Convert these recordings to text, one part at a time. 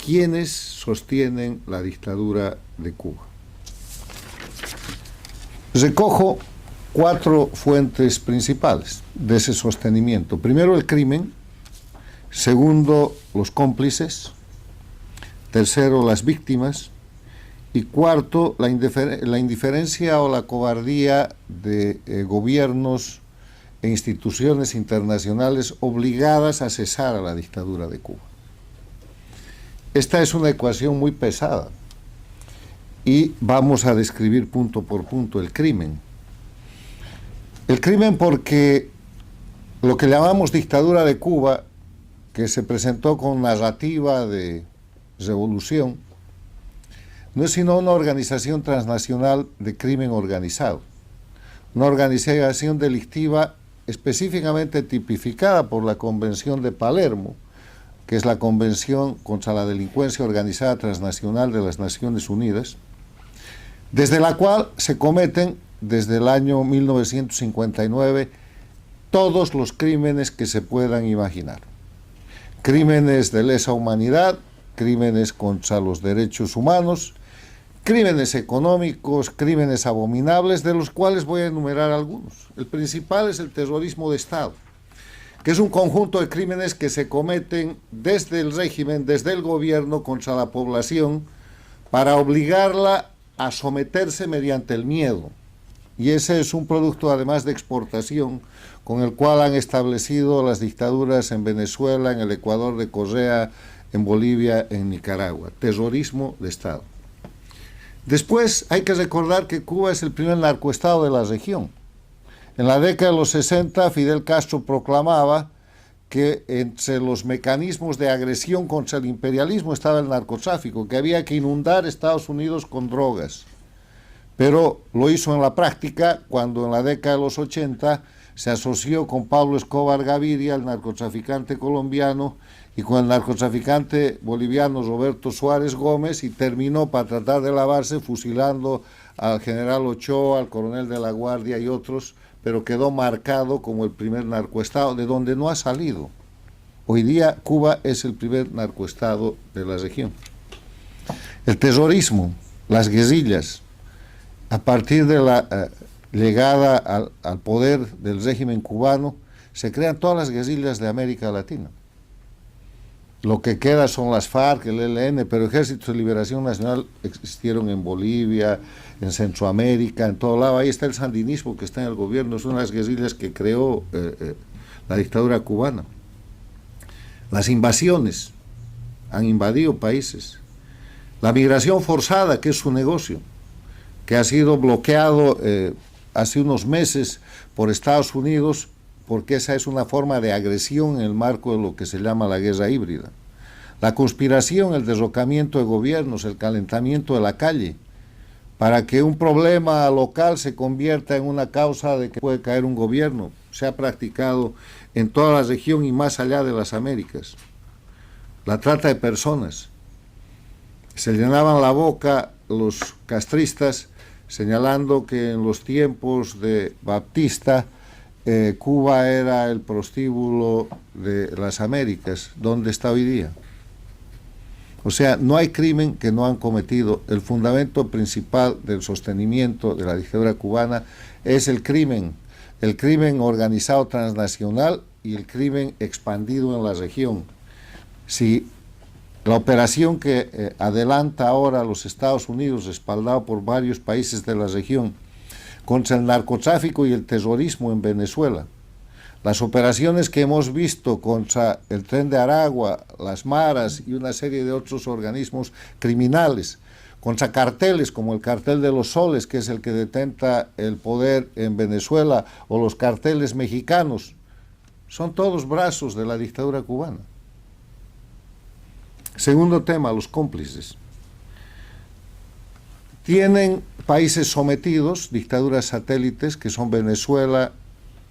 ¿quiénes sostienen la dictadura de Cuba? Recojo 4 fuentes principales de ese sostenimiento. Primero, el crimen. Segundo, los cómplices. Tercero, las víctimas. Y cuarto, la indiferencia o la cobardía de gobiernos e instituciones internacionales obligadas a cesar a la dictadura de Cuba. Esta es una ecuación muy pesada y vamos a describir punto por punto el crimen. El crimen porque lo que llamamos dictadura de Cuba, que se presentó con narrativa de revolución, no es sino una organización transnacional de crimen organizado, una organización delictiva específicamente tipificada por la Convención de Palermo, que es la Convención contra la Delincuencia Organizada Transnacional de las Naciones Unidas, desde la cual se cometen desde el año 1959 todos los crímenes que se puedan imaginar. Crímenes de lesa humanidad, crímenes contra los derechos humanos, crímenes económicos, crímenes abominables, de los cuales voy a enumerar algunos. El principal es el terrorismo de Estado, que es un conjunto de crímenes que se cometen desde el régimen, desde el gobierno contra la población, para obligarla a someterse mediante el miedo. Y ese es un producto además de exportación con el cual han establecido las dictaduras en Venezuela, en el Ecuador de Correa, en Bolivia, en Nicaragua. Terrorismo de Estado. Después hay que recordar que Cuba es el primer narcoestado de la región. En la década de los 60, Fidel Castro proclamaba que entre los mecanismos de agresión contra el imperialismo estaba el narcotráfico, que había que inundar Estados Unidos con drogas. Pero lo hizo en la práctica cuando en la década de los 80 se asoció con Pablo Escobar Gaviria, el narcotraficante colombiano, y con el narcotraficante boliviano Roberto Suárez Gómez, y terminó, para tratar de lavarse, fusilando al general Ochoa, al coronel de la Guardia y otros, pero quedó marcado como el primer narcoestado, de donde no ha salido. Hoy día Cuba es el primer narcoestado de la región. El terrorismo, las guerrillas, a partir de la llegada al poder del régimen cubano, se crean todas las guerrillas de América Latina. Lo que queda son las FARC, el ELN, pero Ejércitos de Liberación Nacional existieron en Bolivia, en Centroamérica, en todo lado. Ahí está el sandinismo que está en el gobierno, son las guerrillas que creó la dictadura cubana. Las invasiones, han invadido países. La migración forzada, que es su negocio, que ha sido bloqueado hace unos meses por Estados Unidos, porque esa es una forma de agresión en el marco de lo que se llama la guerra híbrida. La conspiración, el derrocamiento de gobiernos, el calentamiento de la calle, para que un problema local se convierta en una causa de que puede caer un gobierno, se ha practicado en toda la región y más allá de las Américas. La trata de personas. Se llenaban la boca los castristas señalando que en los tiempos de Baptista Cuba era el prostíbulo de las Américas. ¿Dónde está hoy día? O sea, no hay crimen que no han cometido. El fundamento principal del sostenimiento de la dictadura cubana es el crimen organizado transnacional y el crimen expandido en la región. Si la operación que adelanta ahora los Estados Unidos, respaldado por varios países de la región, contra el narcotráfico y el terrorismo en Venezuela, las operaciones que hemos visto contra el Tren de Aragua, las maras y una serie de otros organismos criminales, contra carteles como el cartel de los soles, que es el que detenta el poder en Venezuela, o los carteles mexicanos, son todos brazos de la dictadura cubana. Segundo tema, los cómplices. Tienen países sometidos, dictaduras satélites, que son Venezuela,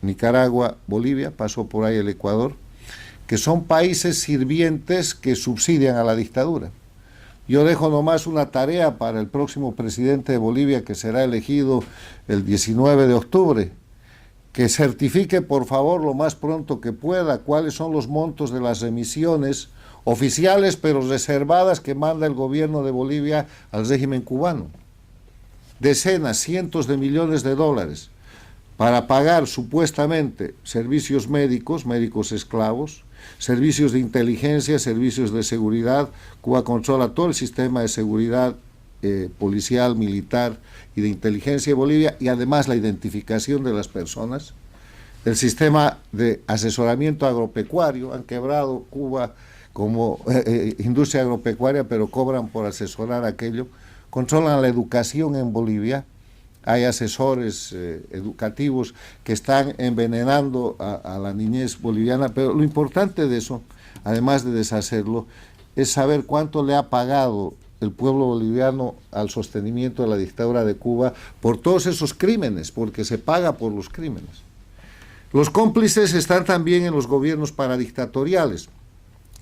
Nicaragua, Bolivia, pasó por ahí el Ecuador, que son países sirvientes que subsidian a la dictadura. Yo dejo nomás una tarea para el próximo presidente de Bolivia, que será elegido el 19 de octubre, que certifique por favor lo más pronto que pueda cuáles son los montos de las remisiones oficiales pero reservadas que manda el gobierno de Bolivia al régimen cubano. Decenas, cientos de millones de dólares para pagar supuestamente servicios médicos, médicos esclavos, servicios de inteligencia, servicios de seguridad. Cuba controla todo el sistema de seguridad policial, militar y de inteligencia de Bolivia, y además la identificación de las personas. El sistema de asesoramiento agropecuario, han quebrado Cuba como industria agropecuaria, pero cobran por asesorar aquello. Controlan la educación en Bolivia. Hay asesores educativos que están envenenando a la niñez boliviana, pero lo importante de eso, además de deshacerlo, es saber cuánto le ha pagado el pueblo boliviano al sostenimiento de la dictadura de Cuba por todos esos crímenes, porque se paga por los crímenes. Los cómplices están también en los gobiernos paradictatoriales,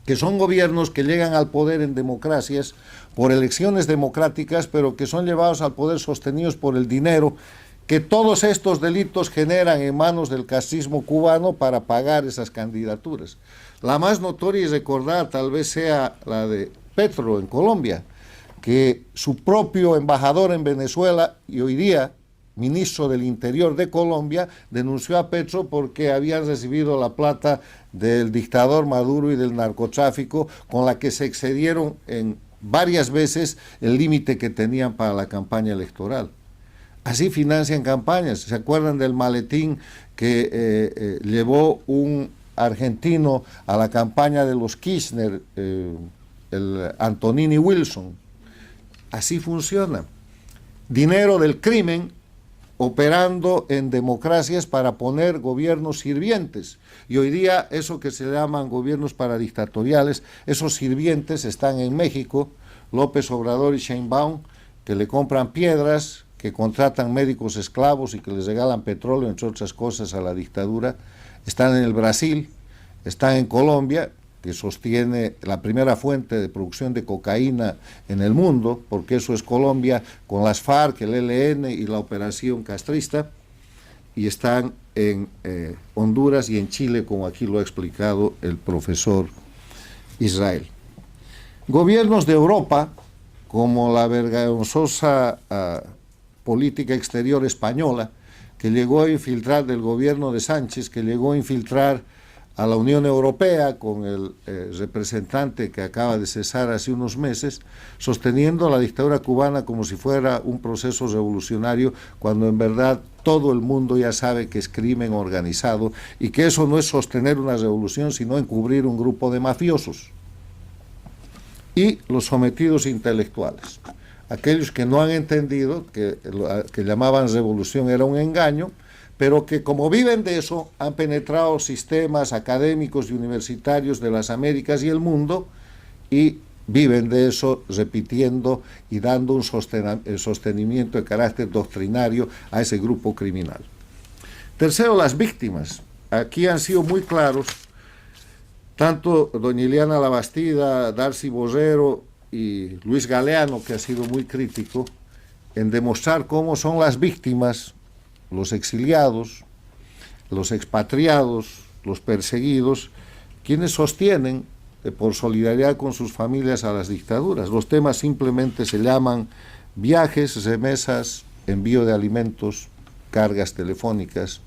que son gobiernos que llegan al poder en democracias, por elecciones democráticas, pero que son llevados al poder sostenidos por el dinero que todos estos delitos generan en manos del castrismo cubano para pagar esas candidaturas. La más notoria y recordada tal vez sea la de Petro en Colombia, que su propio embajador en Venezuela y hoy día ministro del Interior de Colombia denunció a Petro porque habían recibido la plata del dictador Maduro y del narcotráfico, con la que se excedieron en varias veces el límite que tenían para la campaña electoral. Así financian campañas. ¿Se acuerdan del maletín que llevó un argentino a la campaña de los Kirchner, el Antonini Wilson? Así funciona. Dinero del crimen operando en democracias para poner gobiernos sirvientes. Y hoy día eso que se llaman gobiernos paradictatoriales, esos sirvientes están en México, López Obrador y Sheinbaum, que le compran piedras, que contratan médicos esclavos y que les regalan petróleo, entre otras cosas, a la dictadura. Están en el Brasil, están en Colombia, que sostiene la primera fuente de producción de cocaína en el mundo, porque eso es Colombia, con las FARC, el ELN y la operación castrista, y están en Honduras y en Chile, como aquí lo ha explicado el profesor Israel. Gobiernos de Europa, como la vergonzosa política exterior española, que llegó a infiltrar del gobierno de Sánchez, que llegó a infiltrar a la Unión Europea con el representante que acaba de cesar hace unos meses, sosteniendo la dictadura cubana como si fuera un proceso revolucionario, cuando en verdad todo el mundo ya sabe que es crimen organizado y que eso no es sostener una revolución, sino encubrir un grupo de mafiosos. Y los sometidos intelectuales, aquellos que no han entendido que lo que llamaban revolución era un engaño, pero que como viven de eso, han penetrado sistemas académicos y universitarios de las Américas y el mundo, y viven de eso repitiendo y dando un sostenimiento de carácter doctrinario a ese grupo criminal. Tercero, las víctimas. Aquí han sido muy claros, tanto doña Ileana Labastida, Darcy Borrero y Luis Galeano, que ha sido muy crítico, en demostrar cómo son las víctimas, los exiliados, los expatriados, los perseguidos, quienes sostienen por solidaridad con sus familias a las dictaduras. Los temas simplemente se llaman viajes, remesas, envío de alimentos, cargas telefónicas,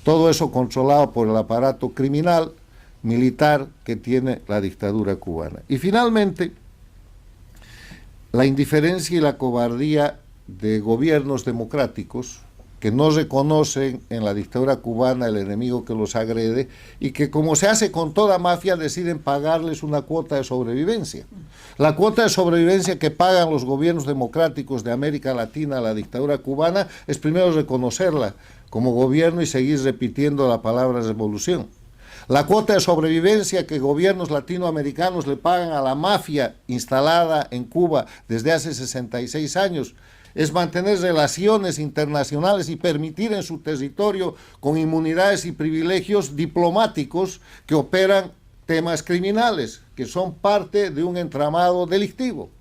todo eso controlado por el aparato criminal, militar que tiene la dictadura cubana. Y finalmente, la indiferencia y la cobardía de gobiernos democráticos que no reconocen en la dictadura cubana el enemigo que los agrede y que, como se hace con toda mafia, deciden pagarles una cuota de sobrevivencia. La cuota de sobrevivencia que pagan los gobiernos democráticos de América Latina a la dictadura cubana es primero reconocerla como gobierno y seguir repitiendo la palabra revolución. La cuota de sobrevivencia que gobiernos latinoamericanos le pagan a la mafia instalada en Cuba desde hace 66 años es mantener relaciones internacionales y permitir en su territorio, con inmunidades y privilegios diplomáticos, que operan temas criminales, que son parte de un entramado delictivo.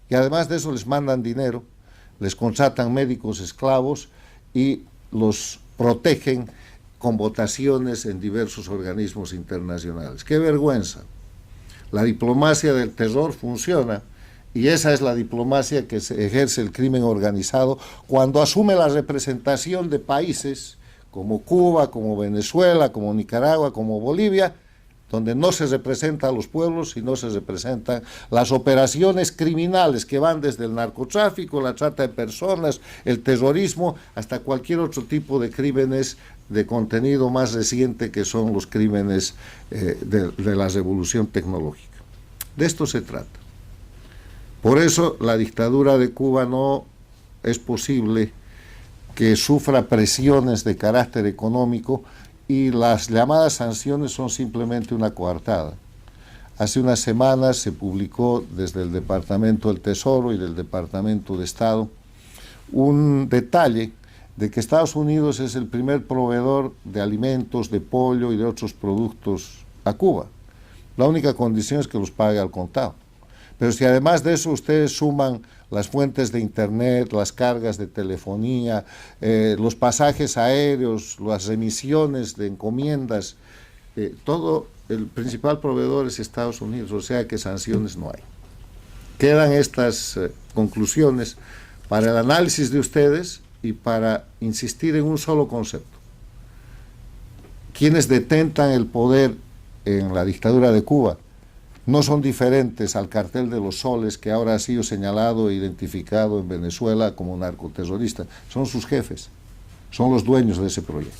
Y además de eso les mandan dinero, les contratan médicos esclavos y los protegen con votaciones en diversos organismos internacionales. ¡Qué vergüenza! La diplomacia del terror funciona, y esa es la diplomacia que se ejerce el crimen organizado cuando asume la representación de países como Cuba, como Venezuela, como Nicaragua, como Bolivia, donde no se representan a los pueblos, sino se representan las operaciones criminales que van desde el narcotráfico, la trata de personas, el terrorismo, hasta cualquier otro tipo de crímenes de contenido más reciente, que son los crímenes de la revolución tecnológica. De esto se trata. Por eso la dictadura de Cuba no es posible que sufra presiones de carácter económico, y las llamadas sanciones son simplemente una coartada. Hace unas semanas se publicó desde el Departamento del Tesoro y del Departamento de Estado un detalle de que Estados Unidos es el primer proveedor de alimentos, de pollo y de otros productos a Cuba. La única condición es que los pague al contado. Pero si además de eso ustedes suman las fuentes de internet, las cargas de telefonía, los pasajes aéreos, las remisiones de encomiendas, todo, el principal proveedor es Estados Unidos, o sea que sanciones no hay. Quedan estas conclusiones para el análisis de ustedes y para insistir en un solo concepto. Quienes detentan el poder en la dictadura de Cuba no son diferentes al cartel de los soles, que ahora ha sido señalado e identificado en Venezuela como narcoterrorista. Son sus jefes, son los dueños de ese proyecto.